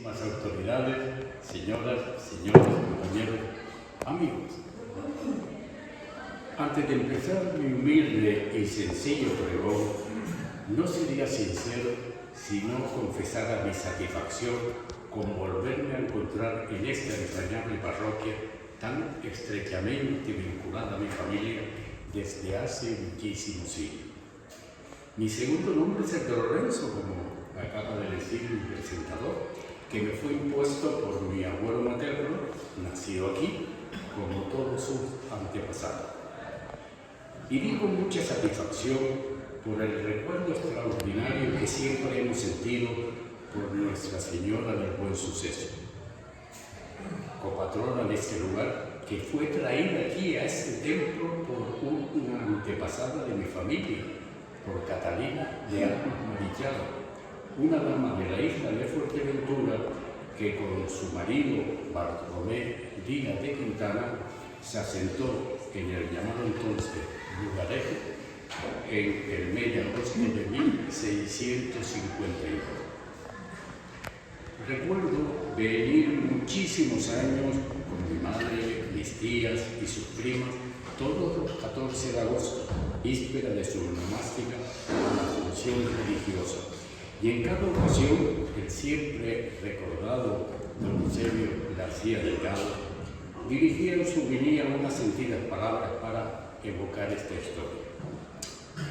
excelentísimas autoridades, señoras, señores, compañeros, amigos. Antes de empezar mi humilde y sencillo pregón, no sería sincero si no confesara mi satisfacción con volverme a encontrar en esta entrañable parroquia tan estrechamente vinculada a mi familia desde hace muchísimos siglos. Mi segundo nombre es el de Lorenzo, como acaba de decir mi presentador, que me fue impuesto por mi abuelo materno, nacido aquí, como todos sus antepasados. Y vivo con mucha satisfacción por el recuerdo extraordinario que siempre hemos sentido por Nuestra Señora del Buen Suceso, copatrona de este lugar, que fue traída aquí a este templo por una antepasada de mi familia, por Catalina de Armas Marichal, una dama de la isla de Fuerteventura que con su marido Bartolomé Díaz de Quintana se asentó en el llamado entonces lugarejo en el mes de agosto de 1652. Recuerdo venir muchísimos años con mi madre, mis tías y sus primas, todos los 14 de agosto, víspera de su onomástica, a la función religiosa. Y en cada ocasión, el siempre recordado don Eusebio García Delgado dirigía en su homilía unas sentidas palabras para evocar esta historia.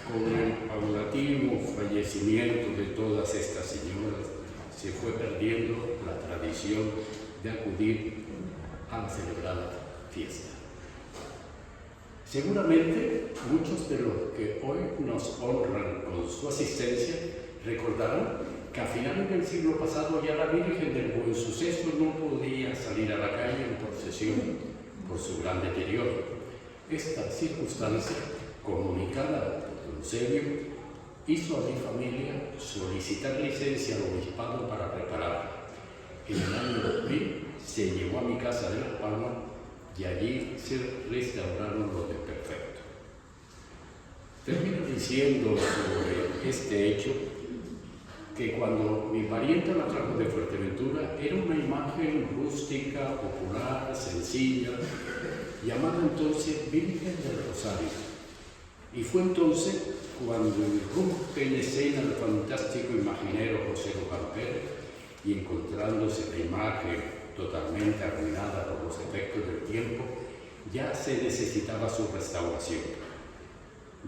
Con el paulatino fallecimiento de todas estas señoras, se fue perdiendo la tradición de acudir a la celebrada fiesta. Seguramente muchos de los que hoy nos honran con su asistencia recordarán que a finales del siglo pasado ya la Virgen del Buen Suceso no podía salir a la calle en procesión por su gran deterioro. Esta circunstancia, comunicada por don Eusebio, hizo a mi familia solicitar licencia al obispado para repararla. En el año 2000 se llevó a mi casa de Las Palmas y allí se restauraron los desperfectos. Termino diciendo sobre este hecho que cuando mi pariente la trajo de Fuerteventura era una imagen rústica, popular, sencilla, llamada entonces Virgen del Rosario. Y fue entonces cuando irrumpe en escena el fantástico imaginero José Luján Pérez y encontrándose la imagen totalmente arruinada por los efectos del tiempo, ya se necesitaba su restauración.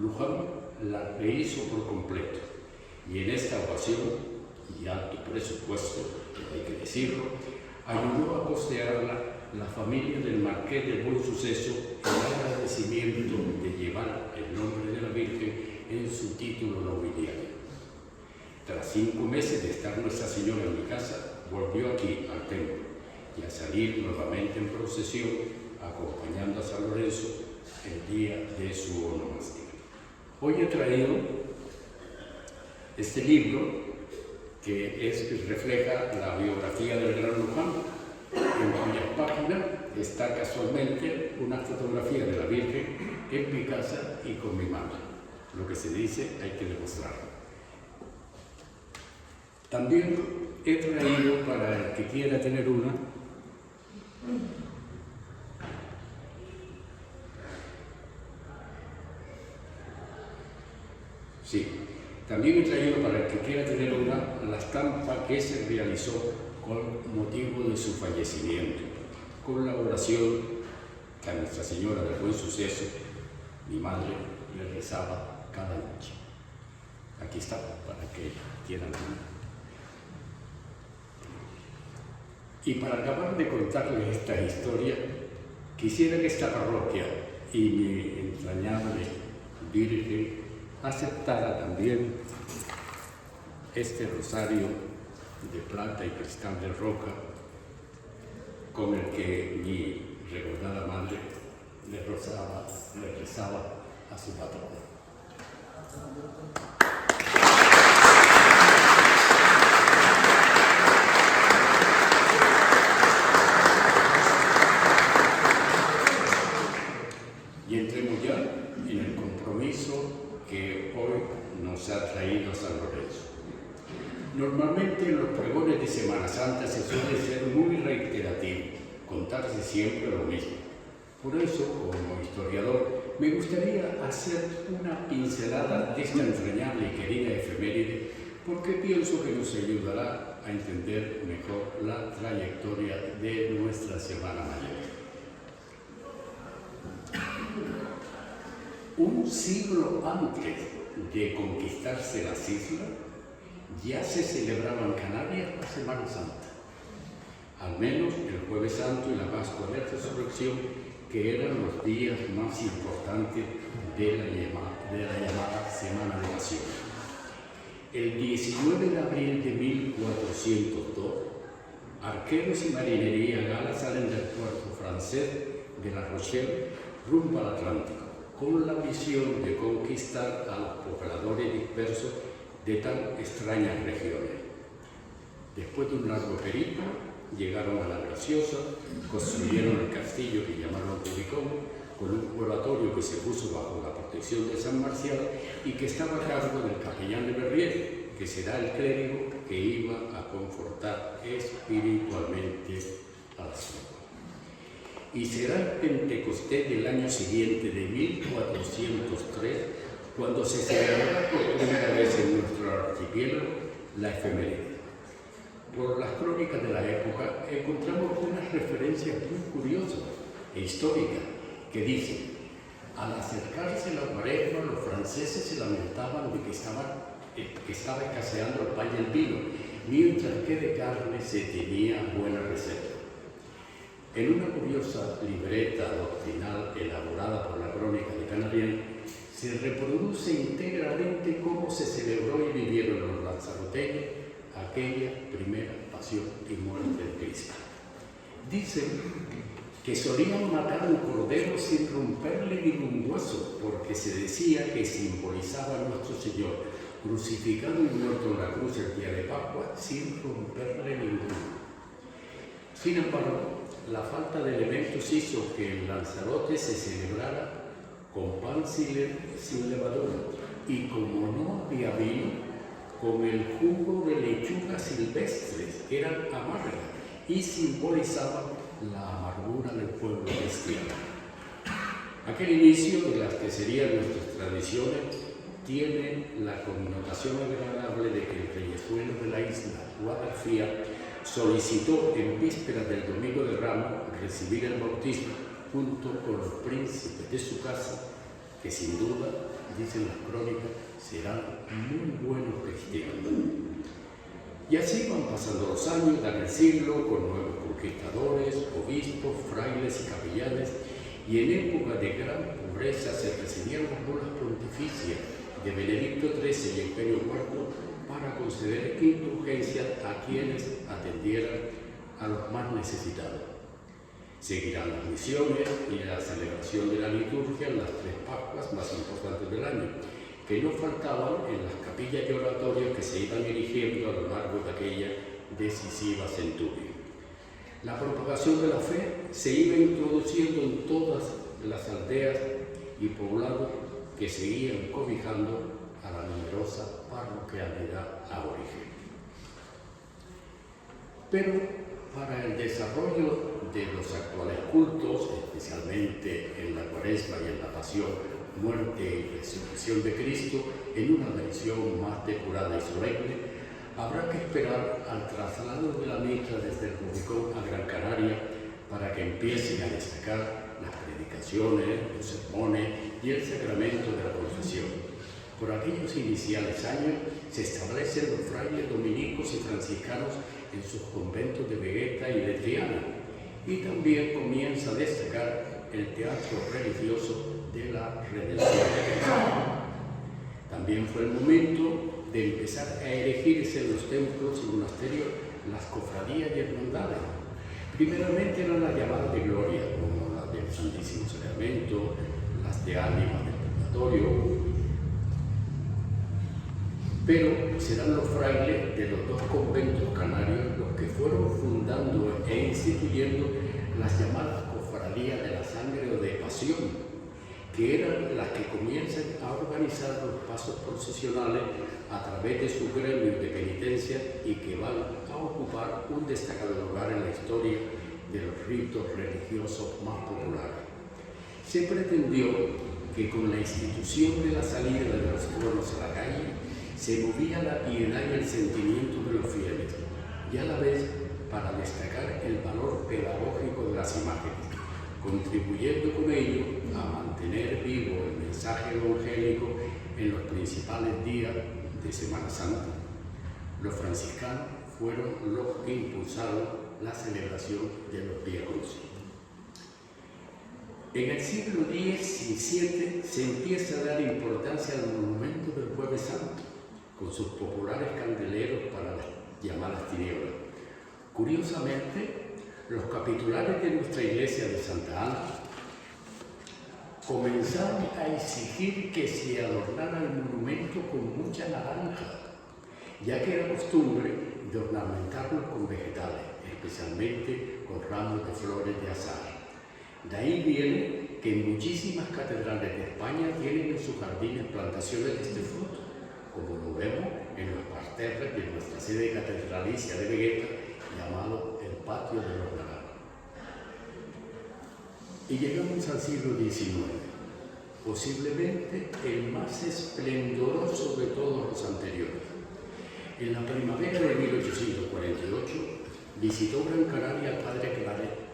Luján la rehizo por completo y en esta ocasión, y alto presupuesto, hay que decirlo, ayudó a costearla la familia del Marqués del Buen Suceso en agradecimiento de llevar el nombre de la Virgen en su título nobiliario. Tras 5 meses de estar Nuestra Señora en mi casa, volvió aquí al templo y a salir nuevamente en procesión acompañando a San Lorenzo el día de su onomástica. Hoy he traído este libro que refleja la biografía del gran Luján, en cuyas páginas está casualmente una fotografía de la Virgen en mi casa y con mi madre. Lo que se dice hay que demostrarlo. También he traído, para el que quiera tener una, también he traído para el que quiera tener una, la estampa que se realizó con motivo de su fallecimiento, con la oración que a Nuestra Señora del Buen Suceso, mi madre, le rezaba cada noche. Aquí está, para que quieran una. Y para acabar de contarles esta historia, quisiera que esta parroquia y mi entrañable Virgen aceptara también este rosario de plata y cristal de roca con el que mi recordada madre le rezaba a su patrona. Y entremos ya en el compromiso que hoy nos ha traído a San Lorenzo. Normalmente en los pregones de Semana Santa se suele ser muy reiterativo, contarse siempre lo mismo. Por eso, como historiador, me gustaría hacer una pincelada de esta entrañable y querida efeméride, porque pienso que nos ayudará a entender mejor la trayectoria de nuestra Semana Mayor. Un siglo antes de conquistarse las islas, ya se celebraba en Canarias la Semana Santa, al menos el Jueves Santo y la Pascua de Resurrección, que eran los días más importantes de la llamada Semana de Pasión. El 19 de abril de 1402, arqueros y marinería gala salen del puerto francés de La Rochelle rumbo al Atlántico, con la misión de conquistar a los pobladores dispersos de tan extrañas regiones. Después de un largo periplo, llegaron a La Graciosa, construyeron el castillo que llamaron Rubicón, con un oratorio que se puso bajo la protección de San Marcial y que estaba a cargo del capellán de Berrier, que será el clérigo que iba a confortar espiritualmente a las tropas. Y será el Pentecostés del año siguiente, de 1403, cuando se celebrará por primera vez en nuestro archipiélago la efeméride. Por las crónicas de la época encontramos unas referencias muy curiosas e históricas que dicen: al acercarse la Cuaresma, los franceses se lamentaban de que estaba escaseando el pan y el vino, mientras que de carne se tenía buena reserva. En una curiosa libreta doctrinal elaborada por la Crónica de Canarias, se reproduce íntegramente cómo se celebró y vivieron los lanzaroteños aquella primera pasión y muerte de Cristo. Dicen que solían matar un cordero sin romperle ningún hueso, porque se decía que simbolizaba a nuestro Señor, crucificado y muerto en la cruz el día de Pascua, sin romperle ninguno. Sin embargo, la falta de elementos hizo que el Lanzarote se celebrara con pan sin levadura, y como no había vino, con el jugo de lechugas silvestres, que eran amargas y simbolizaban la amargura del pueblo cristiano. Aquel inicio de las que serían nuestras tradiciones tiene la connotación agradable de que el reyezuelo de la isla, Guadalfía, solicitó en vísperas del Domingo de Ramos recibir el bautismo junto con los príncipes de su casa, que sin duda, dicen las crónicas, serán muy buenos cristianos. Y así van pasando los años, dan el siglo, con nuevos conquistadores, obispos, frailes y capellanes, y en época de gran pobreza se recibieron las bulas pontificias de Benedicto XIII y Imperio IV para conceder indulgencias a quienes atendieran a los más necesitados. Seguirán las misiones y la celebración de la liturgia en las 3 Pascuas más importantes del año, que no faltaban en las capillas y oratorios que se iban erigiendo a lo largo de aquella decisiva centuria. La propagación de la fe se iba introduciendo en todas las aldeas y poblados que seguían cobijando a la numerosa parroquialidad aborigen. Pero para el desarrollo de los actuales cultos, especialmente en la Cuaresma y en la Pasión, Muerte y Resurrección de Cristo, en una versión más depurada y solemne, habrá que esperar al traslado de la mitra desde el Rubicón a Gran Canaria para que empiecen a destacar las predicaciones, los sermones y el sacramento de la confesión. Por aquellos iniciales años se establecen los frailes dominicos y franciscanos en sus conventos de Vegueta y de Triana, y también comienza a destacar el teatro religioso de la Redención de Cristo. También fue el momento de empezar a erigirse en los templos y monasterios las cofradías y hermandades. Primeramente eran las llamadas de gloria, como las del Santísimo Sacramento, las de ánimas del purgatorio, pero serán los frailes de los 2 conventos canarios los que fueron fundando e instituyendo las llamadas cofradías de la sangre o de pasión, que eran las que comienzan a organizar los pasos procesionales a través de sus gremios de penitencia y que van a ocupar un destacado lugar en la historia de los ritos religiosos más populares. Se pretendió que con la institución de la salida de los tronos a la calle se movía la piedad y el sentimiento de los fieles, y a la vez para destacar el valor pedagógico de las imágenes, contribuyendo con ello a mantener vivo el mensaje evangélico en los principales días de Semana Santa. Los franciscanos fueron los que impulsaron la celebración de los días 11. En el siglo X y XVII se empieza a dar importancia al monumento del Jueves Santo, con sus populares candeleros para las llamadas tinieblas. Curiosamente, los capitulares de nuestra iglesia de Santa Ana comenzaron a exigir que se adornara el monumento con mucha naranja, ya que era costumbre de ornamentarlo con vegetales, especialmente con ramos de flores de azahar. De ahí viene que muchísimas catedrales de España tienen en sus jardines plantaciones de este fruto, como lo vemos en los parterres de nuestra sede catedralicia de Vegueta, llamado el Patio de los Naranjos. Y llegamos al siglo XIX, posiblemente el más esplendoroso de todos los anteriores. En la primavera de 1848 visitó Gran Canaria al padre Claret.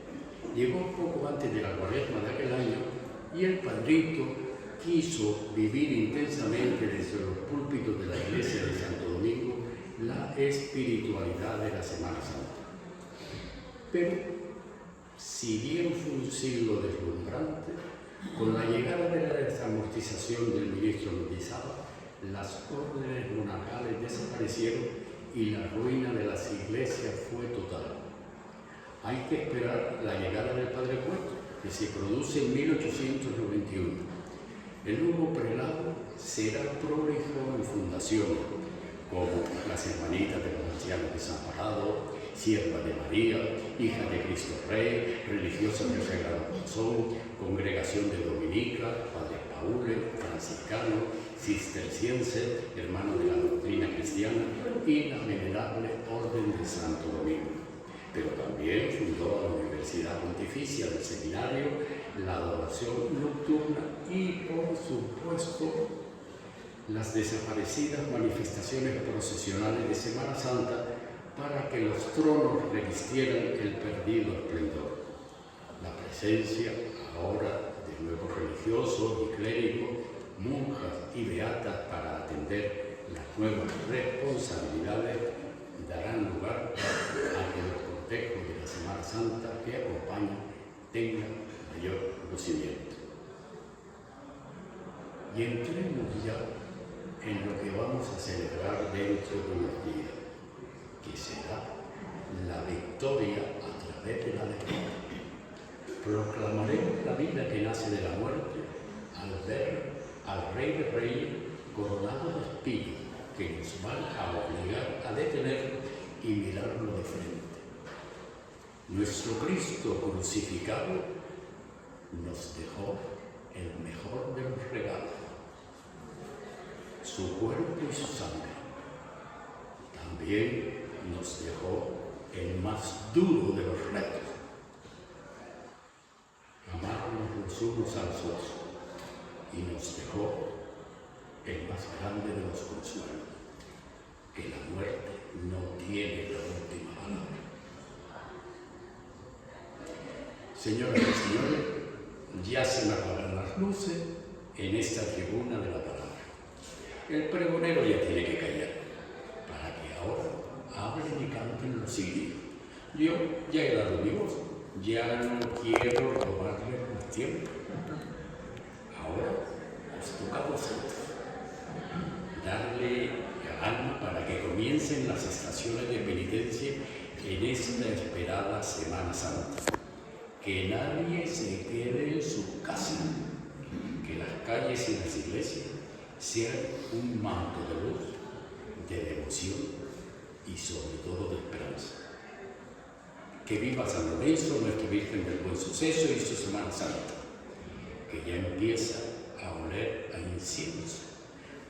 Llegó poco antes de la Cuaresma de aquel año y el padrito quiso vivir intensamente desde los púlpitos de la iglesia de Santo Domingo la espiritualidad de la Semana Santa. Pero, si bien fue un siglo deslumbrante, con la llegada de la desamortización del ministro Mendizábal, las órdenes monarcales desaparecieron y la ruina de las iglesias fue total. Hay que esperar la llegada del Padre Cueto, que se produce en 1891. El nuevo prelado será prolijo en fundaciones, como las Hermanitas de los Ancianos Desamparados, Sierva de María, Hija de Cristo Rey, Religiosas del Sagrado Corazón, Congregación de Dominica, Padre Paúles, Franciscano, Cisterciense, Hermano de la Doctrina Cristiana y la Venerable Orden de Santo Domingo. Pero también fundó la Universidad Pontificia del Seminario, la adoración nocturna y, por supuesto, las desaparecidas manifestaciones procesionales de Semana Santa para que los tronos revistieran el perdido esplendor. La presencia ahora de nuevos religiosos y clérigos, monjas y beatas para atender las nuevas responsabilidades darán lugar a que los cortejos de la Semana Santa que acompañan tengan mayor conocimiento. Y entremos ya en lo que vamos a celebrar dentro de unos días, que será la victoria a través de la derrota. Proclamaremos la vida que nace de la muerte al ver al Rey de Reyes coronado de espinas que nos van a obligar a detenerlo y mirarlo de frente. Nuestro Cristo crucificado nos dejó el mejor de los regalos, su cuerpo y su sangre. También nos dejó el más duro de los retos, amarnos los unos a los otros, y nos dejó el más grande de los consuelos, que la muerte no tiene la última palabra. Señoras y señores, ya se me apagan las luces en esta tribuna de la palabra. El pregonero ya tiene que callar, para que ahora hablen y canten los cirios. Yo ya he dado mi voz, ya no quiero robarle más tiempo. Ahora os toca a vosotros darle gana para que comiencen las estaciones de penitencia en esta esperada Semana Santa. Que nadie se quede en su casa, que las calles y las iglesias sean un manto de luz, de devoción y sobre todo de esperanza. Que viva San Lorenzo, nuestra Virgen del Buen Suceso y su Semana Santa, que ya empieza a oler a incienso,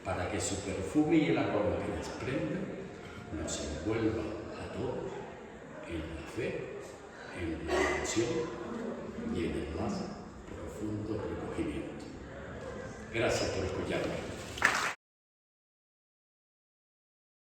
para que su perfume y el aroma que desprende nos envuelva a todos en la fe, en la devoción y en el más profundo recogimiento. Gracias por escucharme.